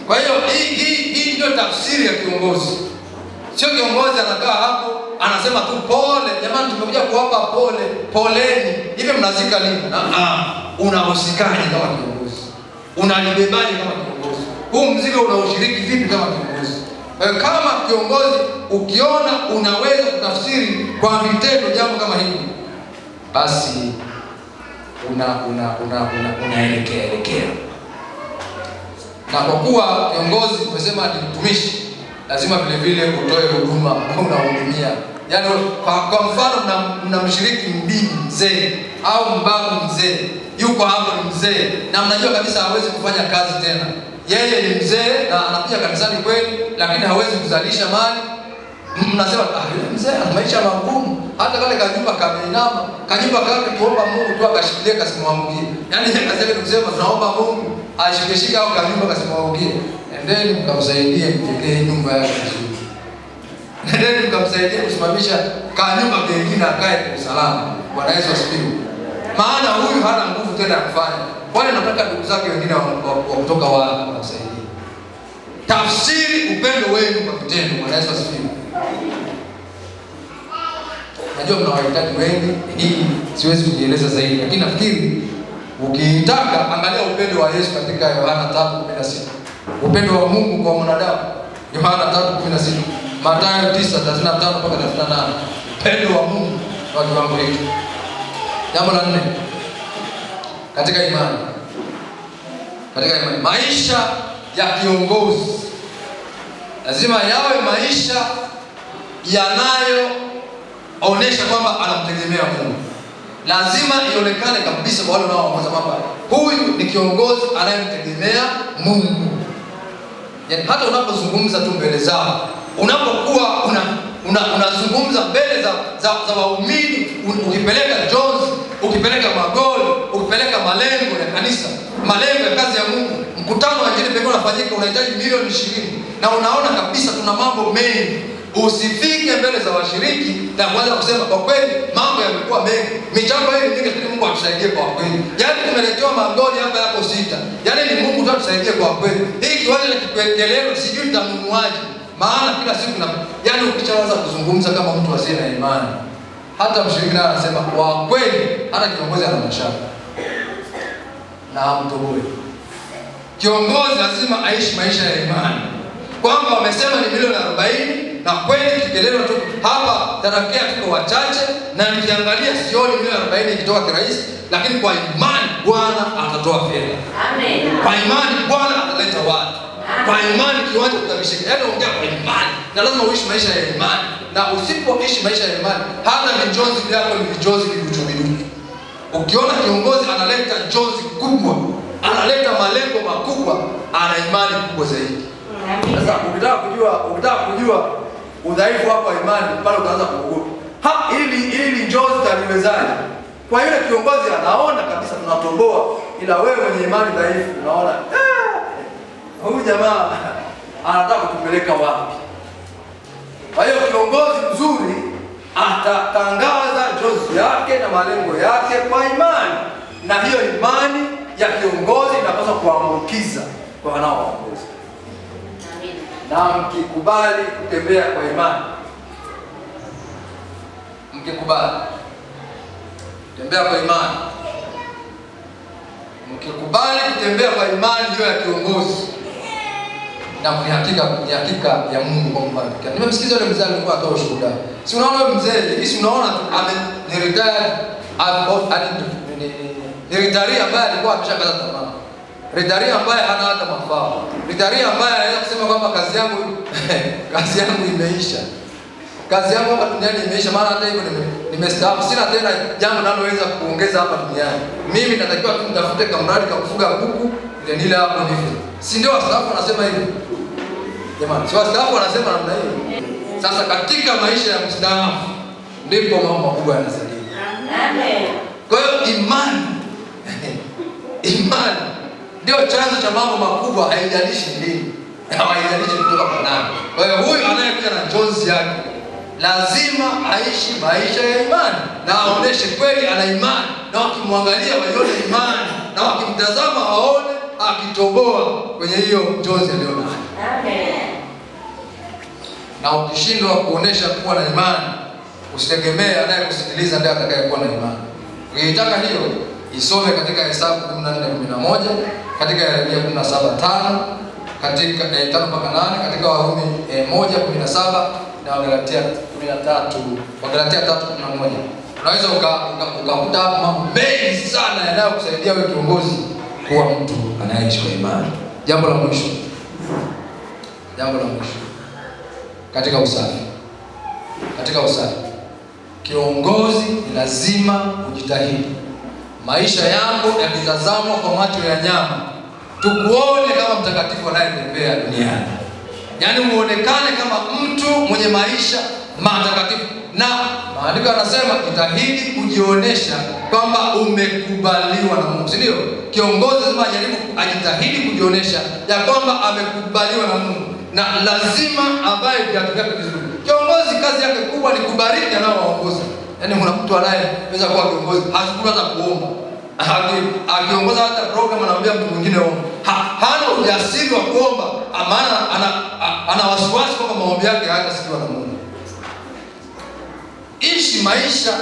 Kwa hiyo hii ndio tafsiri ya kiongozi. Sio kiongozi anakaa hapo anasema tu pole, jamani tumekuja kuwapa pole, poleni. Hivi mnazika lini? Unahusikaje kama kiongozi? Unalibebaje kama kiongozi? Huu mzigo unaushiriki vipi kama kiongozi? Kwa hiyo kama kiongozi ukiona unaweza kutafsiri kwa vitendo jambo kama hili, basi unaelekea. Na kwa kuwa kiongozi umesema ni mtumishi, lazima vile vile utoe huduma, unahudumia. Yaani kwa mfano mnamshiriki mbibi mzee au mbabu mzee, yuko hapo ni mzee na mnajua kabisa hawezi kufanya kazi tena. Yeye ni mzee na anakuja kanisani kweli lakini hawezi kuzalisha mali. Mnasema yule mzee ana maisha magumu, hata kale kanyumba kameinama, kanyumba kake tuomba Mungu tu akashikilie kasimwangukie. Yaani kazi yake kusema tunaomba Mungu ashikeshike au kanyumba kasimwangukie. Endeni mkamsaidie mjengee nyumba yake vizuri. Endeni mkamsaidie kusimamisha kanyumba kingine akae kwa usalama. Bwana Yesu asifiwe. Maana huyu hana nguvu tena ya kufanya. Wale nataka ndugu zake wengine wa kutoka wapi wamsaidie. Tafsiri upendo wenu kwa vitendo. Bwana Yesu asifiwe. Najua mnawahitaji wengi, hii siwezi kujieleza zaidi, lakini nafikiri ukitaka angalia upendo wa Yesu katika Yohana 3:16. Upendo wa Mungu kwa mwanadamu, Yohana 3:16, Mathayo 9:35 mpaka 38. Upendo wa Mungu kwa kiwango hiki. Jambo la 4 katika imani. Maisha ya kiongozi lazima yawe maisha yanayoonyesha kwamba anamtegemea Mungu. Lazima ionekane kabisa kwa wale wanaoongoza kwamba huyu ni kiongozi anayemtegemea Mungu. Yaani hata unapozungumza tu mbele zao, unapokuwa unazungumza mbele za waumini, ukipeleka Jones, ukipeleka magoli, ukipeleka malengo ya kanisa, malengo ya kazi ya Mungu, mkutano wa injili pekee unafanyika unahitaji milioni 20 na unaona kabisa tuna mambo mengi. Usifike mbele za washiriki na kuanza kusema kwa kweli mambo yamekuwa mengi, michango hii mingi, lakini Mungu atusaidie kwa kweli. Yaani tumeletewa magoli hapa yako 6. Yaani ni Mungu tu atusaidie kwa kweli. Hii kiwanja cha kikelele sijui nitanunuaje. Maana kila siku yaani ukichaanza kuzungumza kama mtu asiye na imani, hata mshiriki naye anasema kwa kweli hata kiongozi ana mashaka. Na mtoboi. Kiongozi lazima aishi maisha ya imani. Kwamba wamesema ni milioni 40 na kweli kikelele tu hapa tarakea tuko wachache, na nikiangalia sioni milioni 40 ikitoka kirahisi, lakini kwa imani Bwana atatoa fedha. Amen. Kwa imani Bwana ataleta watu. Kwa imani kiwanja kitabishika. Yaani ongea kwa imani. Na lazima uishi maisha ya imani. Na usipoishi maisha ya imani, hata vijozi vyako ni vijozi viduchu. Ukiona kiongozi analeta jozi kubwa, analeta malengo makubwa, ana imani kubwa zaidi. Sasa ukitaka kujua udhaifu wako wa imani, pale utaanza kuogopa. Ili jozi taliwezaje? Kwa yule kiongozi anaona kabisa tunatomboa, ila wewe mwenye imani dhaifu unaona huyu jamaa anataka kutupeleka wapi? Kwa hiyo kiongozi mzuri atatangaza jozi yake na malengo yake kwa imani, na hiyo imani ya kiongozi inapaswa kuambukiza kwa wanaoongoza. Na mkikubali kutembea kwa imani, mkikubali kutembea kwa imani, mkikubali kutembea kwa imani hiyo ya kiongozi, na kwa hakika ya Mungu kwa mfano. Nimemsikiza yule mzee alikuwa atoa ushuhuda. Si unaona yule mzee, hivi si unaona tu ni retired ni retired ambaye alikuwa ameshakata tamaa. Retired ambaye hana hata mafao. Retired ambaye anaweza kusema kwamba kazi yangu imeisha. Kazi yangu hapa duniani imeisha, maana hata hivyo nimestaafu. Sina tena jambo ninaloweza kuongeza hapa duniani. Mimi natakiwa tu nitafute kamradi ka kufuga kuku nile hapo nife. Si ndio wastaafu wanasema hivi? Jamani, si wastaafu wanasema namna hiyo. Sasa katika maisha ya mstaafu ndipo mambo makubwa yanazaliwa. Amen. Kwa hiyo imani ndio chanzo cha mambo makubwa, haijalishi nini. Haijalishi kutoka kwa nani. Kwa hiyo huyu anayekuja na jozi yake lazima aishi maisha ya imani na aoneshe kweli ana imani, na wakimwangalia waione imani, na wakimtazama waone akitoboa kwenye hiyo jozi aliyonayo. Amen. Na ukishindwa kuonesha kuwa na imani, usitegemee anayekusikiliza ndiye atakayekuwa na imani. Ukitaka hiyo, isome katika Hesabu 14:11, katika Yeremia 17:5, katika 5-8, katika Warumi 1:17 na Wagalatia 3:11. Unaweza ukakuta hapo mambo mengi sana yanayokusaidia wewe kiongozi kuwa mtu anayeishi kwa imani. Jambo la mwisho katika usafi, kiongozi ni lazima kujitahidi. Maisha yako yakitazamwa kwa macho ya nyama, tukuone kama mtakatifu anayetembea duniani. Yaani muonekane kama mtu mwenye maisha matakatifu. Na maandiko yanasema jitahidi kujionyesha kwamba umekubaliwa na Mungu. Si ndio? Kiongozi lazima ajitahidi kujionyesha ya kwamba amekubaliwa na Mungu, na lazima avae viatu vyake vizuri. Kiongozi kazi yake kubwa ni kubariki anaowaongoza. Yaani kuna mtu anayeweza kuwa kiongozi hashukuru hata kuomba. Akiongoza hata program anamwambia mtu mwingine omba. Hana ujasiri wa kuomba, maana ana wasiwasi kwamba maombi yake hayatasikiwa na Mungu. Ishi maisha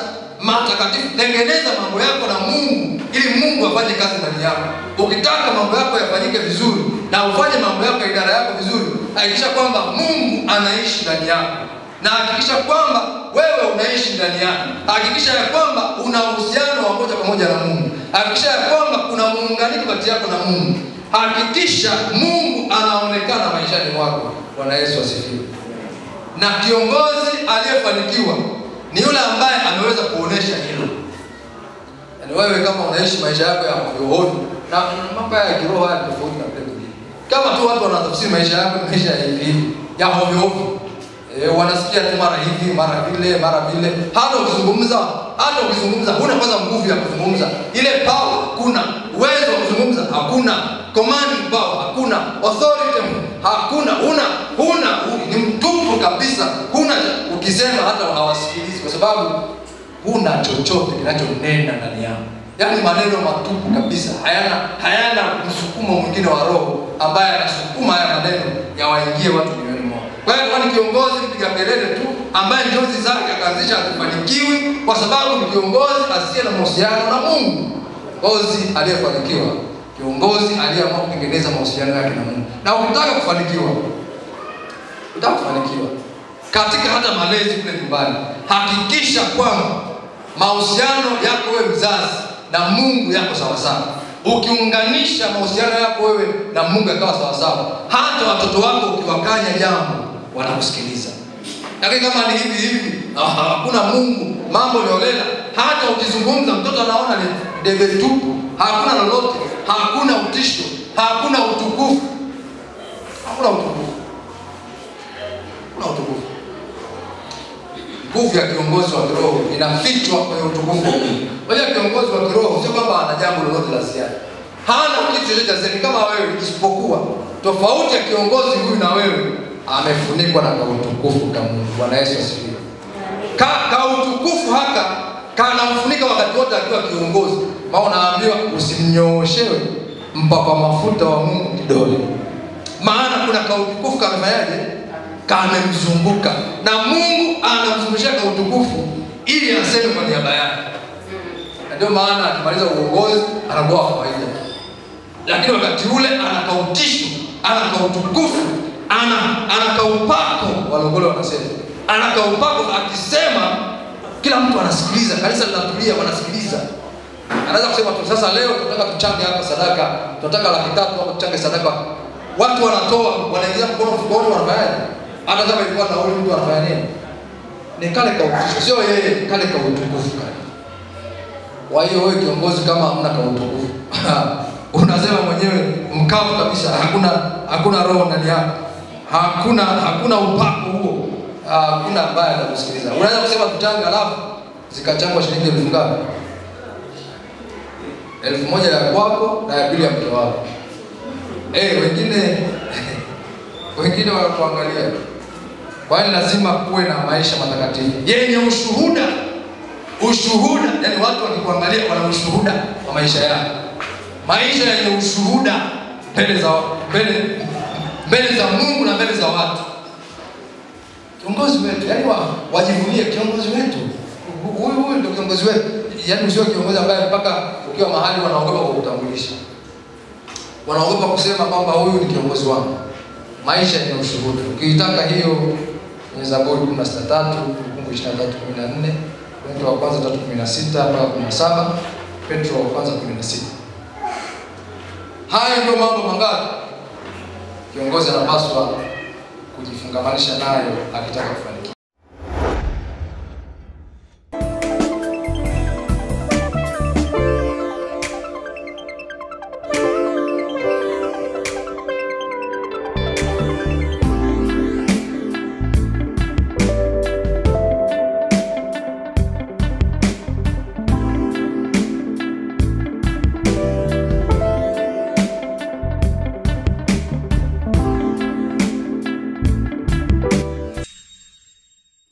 matakatifu, tengeneza mambo yako na Mungu ili Mungu afanye kazi ndani yako. Ukitaka mambo yako yafanyike vizuri na ufanye mambo yako idara yako vizuri, hakikisha kwamba Mungu anaishi ndani yako. Na hakikisha kwamba wewe unaishi ndani yake. Hakikisha ya kwamba una uhusiano wa moja kwa moja na Mungu. Hakikisha ya kwamba kuna muunganiko kati yako na Mungu. Hakikisha Mungu anaonekana maishani mwako. Bwana Yesu asifiwe. Na kiongozi aliyefanikiwa ni yule ambaye ameweza kuonesha hilo. Yaani wewe kama unaishi maisha yako ya ovyo na mambo ya kiroho haya tofauti na vile vile. Kama tu watu wanatafsiri maisha yako maisha hivi ya ovyo, wanasikia tu mara hivi, mara vile. Hata ukizungumza huna kwanza nguvu ya kuzungumza. Ile power hakuna, uwezo wa kuzungumza hakuna, command power hakuna, authority hakuna, huna ni mtupu kabisa. Huna, ukisema hata hawasikilizi kwa sababu huna chochote kinachonena ndani yako. Yaani maneno matupu kabisa, hayana msukumo mwingine wa roho ambaye anasukuma haya maneno yawaingie watu mioyoni mwao. Kwa hiyo kwani kiongozi mpiga kelele tu ambaye njozi zake akaanzisha kufanikiwi kwa sababu ni kiongozi asiye na mahusiano na Mungu. Kiongozi aliyefanikiwa, kiongozi aliyeamua kutengeneza mahusiano yake na Mungu. Na ukitaka kufanikiwa, katika hata malezi kule nyumbani, hakikisha kwamba mahusiano yako wewe mzazi na Mungu yako sawa sawa. Ukiunganisha mahusiano yako wewe na Mungu yakawa sawa sawa, hata watoto wako ukiwakanya jambo wanakusikiliza. Lakini kama ni hivi hakuna Mungu, mambo ni holela, hata ukizungumza mtoto anaona ni debe tupu, hakuna lolote, hakuna utisho, hakuna utukufu. Hakuna utukufu. Hakuna utukufu. Nguvu ya kiongozi wa kiroho inafichwa kwenye utukufu. Wale kiongozi wa kiroho sio kwamba ana jambo lolote la ziada. Hana kitu chochote zaidi kama wewe, isipokuwa tofauti ya kiongozi huyu na wewe, amefunikwa na utukufu kama Mungu. Bwana Yesu asifiwe. Ka utukufu haka kanamfunika wakati wote akiwa kiongozi. Maana naambiwa usimnyooshewe mpaka mafuta wa Mungu kidole. Maana kuna kautukufu kamefanyaje? Kamemzunguka. Na Mungu anamzungushia kautukufu ili aseme kwa niaba yake. Ndio maana akimaliza uongozi anakuwa kawaida. Lakini wakati ule anakautisho, anakautukufu, anakaupako, walogole wanasema. Anakaupako akisema kila mtu anasikiliza, kanisa linatulia wanasikiliza. Anaweza kusema tu sasa leo tunataka tuchange hapa sadaka, tunataka 300 hapo tuchange sadaka. Watu wanatoa, wanaingiza mkono mfukoni wanafanyaje? Hata kama ilikuwa nauli mtu anafanya nini? Ni kale kautisho, sio yeye, kale kautukufu kale. Kwa hiyo wewe kiongozi kama hamna kautukufu, unasema mwenyewe mkavu kabisa, hakuna roho ndani yako. Hakuna upako huo. Hakuna ambaye atakusikiliza. Unaweza kusema tuchanga alafu zikachangwa shilingi 1000 ngapi? 1000 ya kwako na ya pili ya mke wako. Wengine wanakuangalia. Kwa hiyo lazima kuwe na maisha matakatifu yenye ushuhuda. Yani watu wakikuangalia wana ushuhuda wa maisha yao. Maisha yenye ushuhuda mbele za Mungu na mbele za watu. Kiongozi wetu, yani wajivunie kiongozi wetu. Huyu ndio kiongozi wetu. Yani sio kiongozi ambaye mpaka ukiwa mahali wanaogopa kukutambulisha. Wanaogopa kusema kwamba huyu ni kiongozi wangu. Maisha yenye ushuhuda. Ukitaka hiyo ni Zaburi 16:3, Kumbukumbu 23:14, Petro wa kwanza 3:16 mpaka 17, Petro wa kwanza 16. Haya ndio mambo mangapi kiongozi anapaswa kujifungamanisha nayo akitaka kufanya